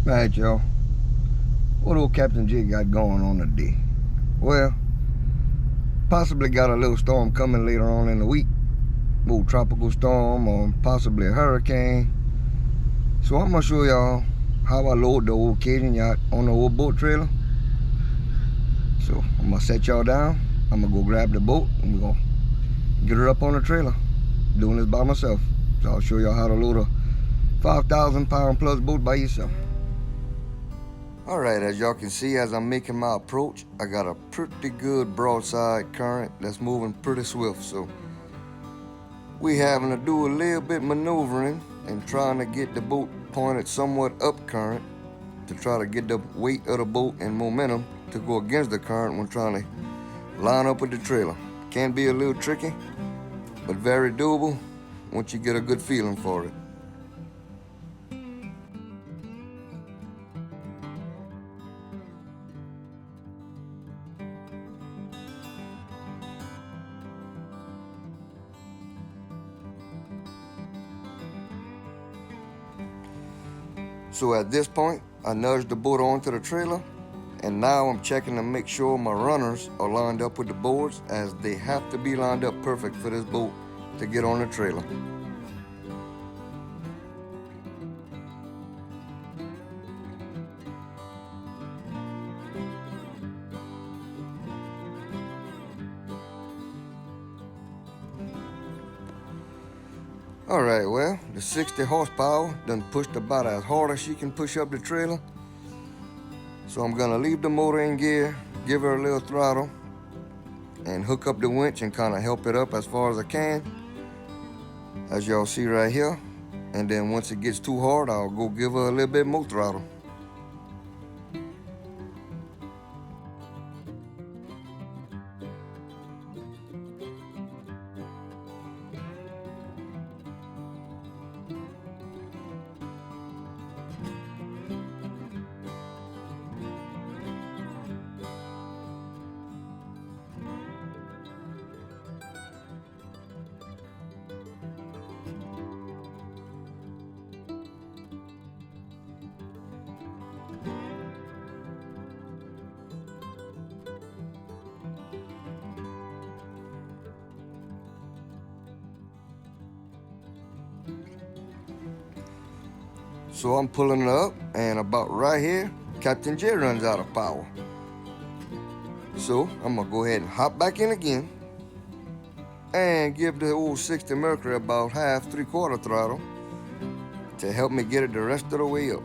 Alright, y'all. What old Captain J got going on today? Well, possibly got a little storm coming later on in the week. Little tropical storm or possibly a hurricane. So I'm gonna show y'all how I load the old Cajun yacht on the old boat trailer. So I'm gonna set y'all down. I'm gonna go grab the boat and we're gonna get her up on the trailer. Doing this by myself. So I'll show y'all how to load a 5,000 pound plus boat by yourself. Alright, as y'all can see, as I'm making my approach, I got a pretty good broadside current that's moving pretty swift. So we having to do a little bit maneuvering and trying to get the boat pointed somewhat up current to try to get the weight of the boat and momentum to go against the current when trying to line up with the trailer. Can be a little tricky, but very doable once you get a good feeling for it. So at this point, I nudged the boat onto the trailer, and now I'm checking to make sure my runners are lined up with the boards, as they have to be lined up perfect for this boat to get on the trailer. Alright, well, the 60 horsepower done pushed about as hard as she can push up the trailer. So I'm gonna leave the motor in gear, give her a little throttle, and hook up the winch and kind of help it up as far as I can, as y'all see right here. And then once it gets too hard, I'll go give her a little bit more throttle. So I'm pulling it up, and about right here, Captain J runs out of power. So I'm gonna go ahead and hop back in again and give the old 60 Mercury about half, 3/4 throttle to help me get it the rest of the way up.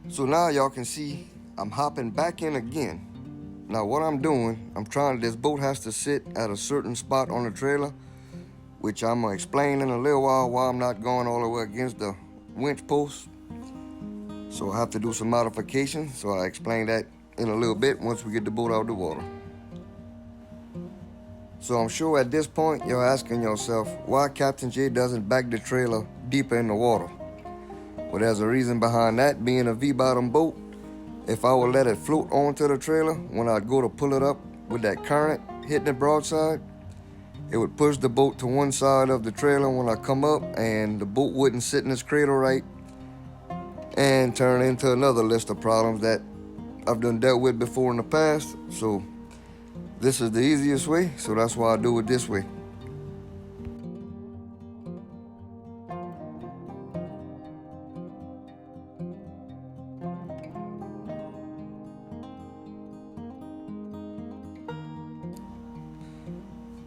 So now y'all can see I'm hopping back in again. Now what I'm doing, this boat has to sit at a certain spot on the trailer, which I'm gonna explain in a little while why I'm not going all the way against the winch post. So I have to do some modifications, so I'll explain that in a little bit once we get the boat out of the water. So I'm sure at this point you're asking yourself why Captain J doesn't back the trailer deeper in the water. Well, there's a reason behind that. Being a V-bottom boat, if I would let it float onto the trailer, when I'd go to pull it up with that current hitting the broadside, it would push the boat to one side of the trailer when I come up, and the boat wouldn't sit in its cradle right and turn into another list of problems that I've done dealt with before in the past. So this is the easiest way, so that's why I do it this way.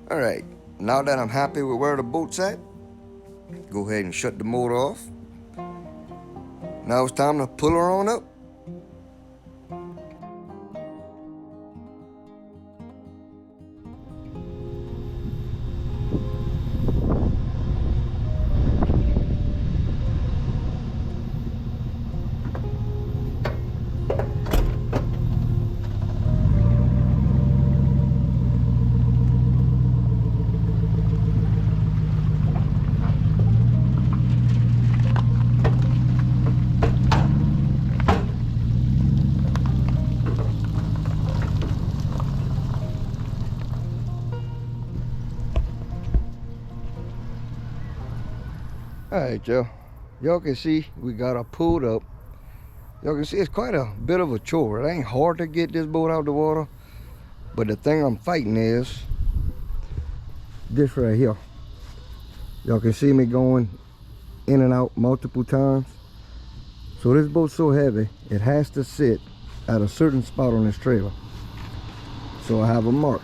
Alright, now that I'm happy with where the boat's at, go ahead and shut the motor off. Now it's time to pull her on up. Alright, y'all. Y'all can see we got her pulled up. Y'all can see it's quite a bit of a chore. It ain't hard to get this boat out the water. But the thing I'm fighting is this right here. Y'all can see me going in and out multiple times. So this boat's so heavy, it has to sit at a certain spot on this trailer. So I have a mark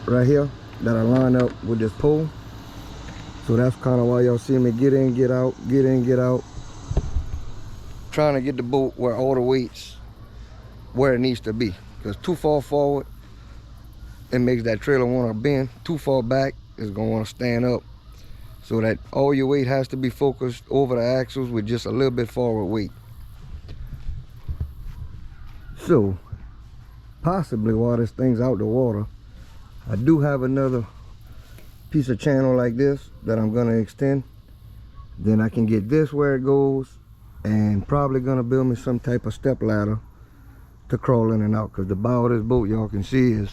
right here that I line up with this pole. So that's kind of why y'all see me get in, get out, get in, get out. Trying to get the boat where all the weight's where it needs to be. Because too far forward, it makes that trailer want to bend. Too far back, it's going to want to stand up. So that all your weight has to be focused over the axles with just a little bit forward weight. So, possibly while this thing's out the water, I do have another piece of channel like this that I'm going to extend. Then I can get this where it goes, and probably going to build me some type of step ladder to crawl in and out, because the bow of this boat, y'all can see, is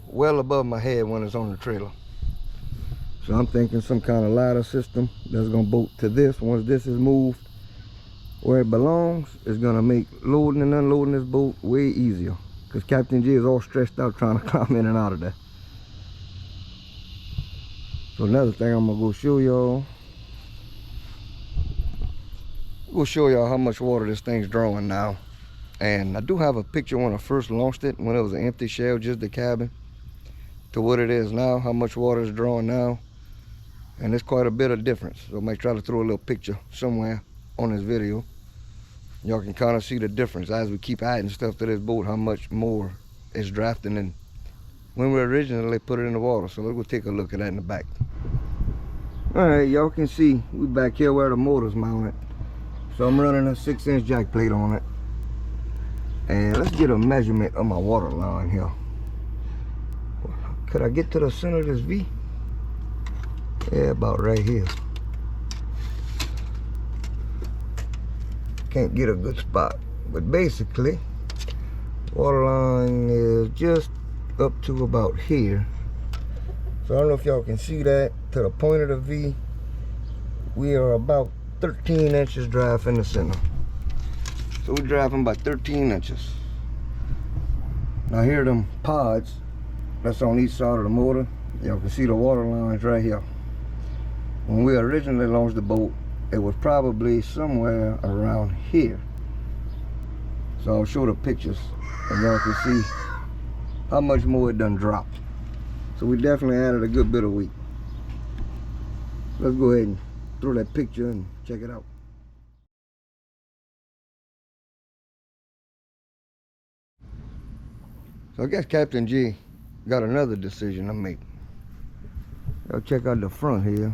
well above my head when it's on the trailer. So I'm thinking some kind of ladder system that's going to bolt to this. Once this is moved where it belongs, it's going to make loading and unloading this boat way easier, because Captain J is all stressed out trying to climb in and out of there. So another thing I'm going to go show y'all. We'll show y'all how much water this thing's drawing now. And I do have a picture when I first launched it, when it was an empty shell, just the cabin, to what it is now, how much water is drawing now. And there's quite a bit of difference. So I might try to throw a little picture somewhere on this video. Y'all can kind of see the difference as we keep adding stuff to this boat, how much more it's drafting than when we originally put it in the water. So let's go take a look at that in the back. Alright, y'all can see we back here where the motor's mounted. So I'm running a 6-inch jack plate on it. And let's get a measurement of my water line here. Could I get to the center of this V? Yeah, about right here. Can't get a good spot. But basically, water line is just up to about here. So I don't know if y'all can see that. To the point of the V, we are about 13 inches drive in the center. So we're driving about 13 inches. Now here are them pods that's on each side of the motor. Y'all can see the water lines right here. When we originally launched the boat, it was probably somewhere around here. So I'll show the pictures and y'all can see how much more it done dropped. So we definitely added a good bit of weight. Let's go ahead and throw that picture and check it out. So I guess Captain G got another decision to make. Y'all check out the front here.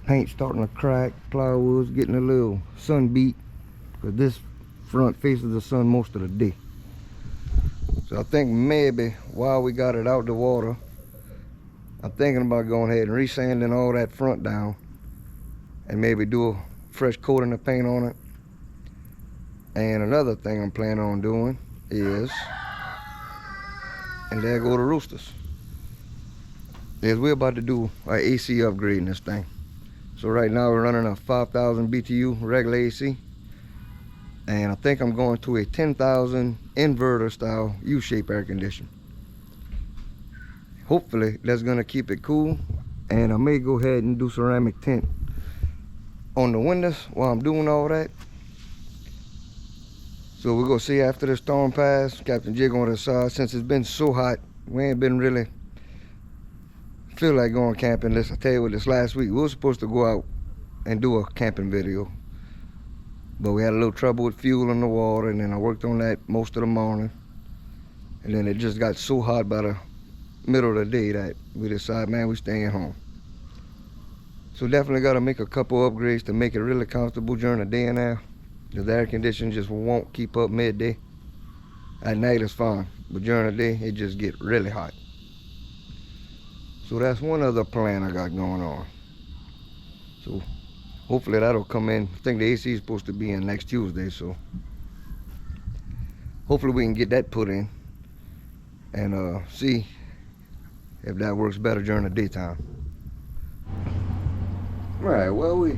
Paint starting to crack, plywood's getting a little sun beat, because this front faces the sun most of the day. So I think maybe while we got it out the water, I'm thinking about going ahead and resanding all that front down and maybe do a fresh coating of paint on it. And another thing I'm planning on doing is, and there go the roosters, is we're about to do an AC upgrade in this thing. So right now we're running a 5,000 BTU regular AC, and I think I'm going to a 10,000 inverter style U-shape air conditioner. Hopefully that's gonna keep it cool, and I may go ahead and do ceramic tint on the windows while I'm doing all that. So we're gonna see after the storm pass. Captain J gonna decide, since it's been so hot, we ain't been really feel like going camping. I tell you what, this last week we were supposed to go out and do a camping video, but we had a little trouble with fuel in the water, and then I worked on that most of the morning, and then it just got so hot by the middle of the day that we decided, man, we staying home. So definitely got to make a couple upgrades to make it really comfortable during the day and now. The air conditioning just won't keep up midday. At night it's fine, but during the day it just get really hot. So that's one other plan I got going on. So hopefully that'll come in. I think the AC is supposed to be in next Tuesday, so hopefully we can get that put in and see if that works better during the daytime. Right, well, we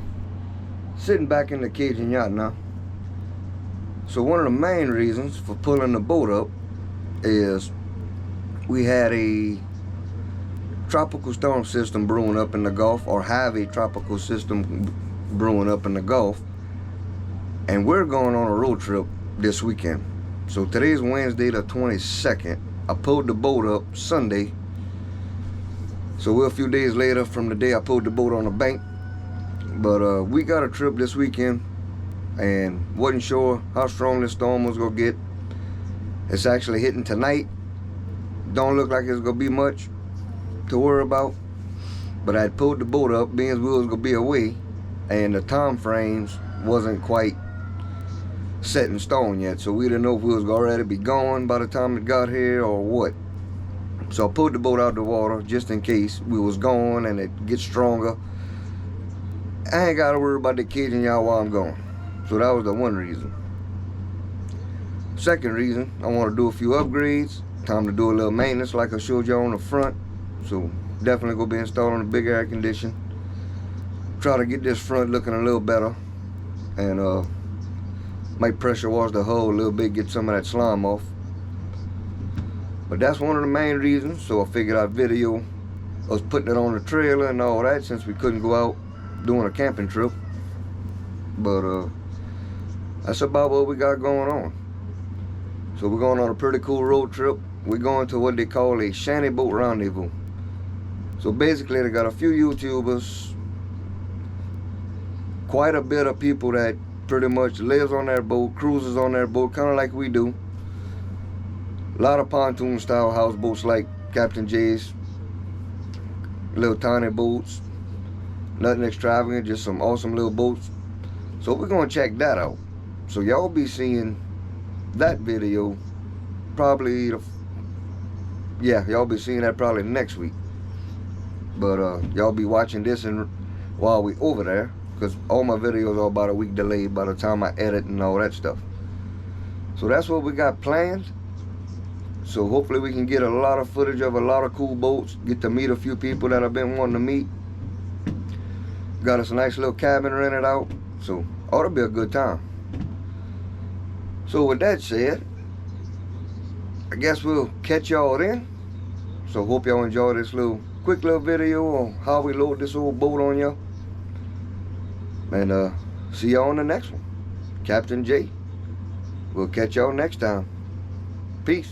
sitting back in the Cajun yacht now. So one of the main reasons for pulling the boat up is we had a tropical storm system brewing up in the Gulf, or have a tropical system brewing up in the Gulf, and we're going on a road trip this weekend. So today's Wednesday the 22nd. I pulled the boat up Sunday. So we're a few days later from the day I pulled the boat on the bank. But we got a trip this weekend and wasn't sure how strong this storm was gonna get. It's actually hitting tonight. Don't look like it's gonna be much to worry about. But I pulled the boat up being we was gonna be away, and the time frames wasn't quite set in stone yet, so we didn't know if we was already be gone by the time it got here or what. So I pulled the boat out the water just in case we was gone and it gets stronger. I ain't gotta worry about the Cajun yacht while I'm gone. So that was the one reason. Second reason, I want to do a few upgrades. Time to do a little maintenance like I showed y'all on the front. So definitely gonna be installing a big air condition. Try to get this front looking a little better, and might pressure wash the hull a little bit, get some of that slime off. But that's one of the main reasons. So I figured I'd video us putting it on the trailer and all that, since we couldn't go out doing a camping trip. But that's about what we got going on. So we're going on a pretty cool road trip. We're going to what they call a shanty boat rendezvous. So basically they got a few YouTubers, quite a bit of people that pretty much lives on their boat, cruises on their boat, kind of like we do. A lot of pontoon style houseboats like Captain J's, little tiny boats, nothing extravagant, just some awesome little boats. So we're gonna check that out. So y'all be seeing that video probably, y'all be seeing that probably next week. But y'all be watching this and while we over there, because all my videos are about a week delayed by the time I edit and all that stuff. So that's what we got planned. So hopefully we can get a lot of footage of a lot of cool boats, get to meet a few people that I've been wanting to meet. Got us a nice little cabin rented out, so ought to be a good time. So with that said, I guess we'll catch y'all then. So hope y'all enjoy this quick little video on how we load this old boat on y'all. And see y'all on the next one. Captain J. We'll catch y'all next time. Peace.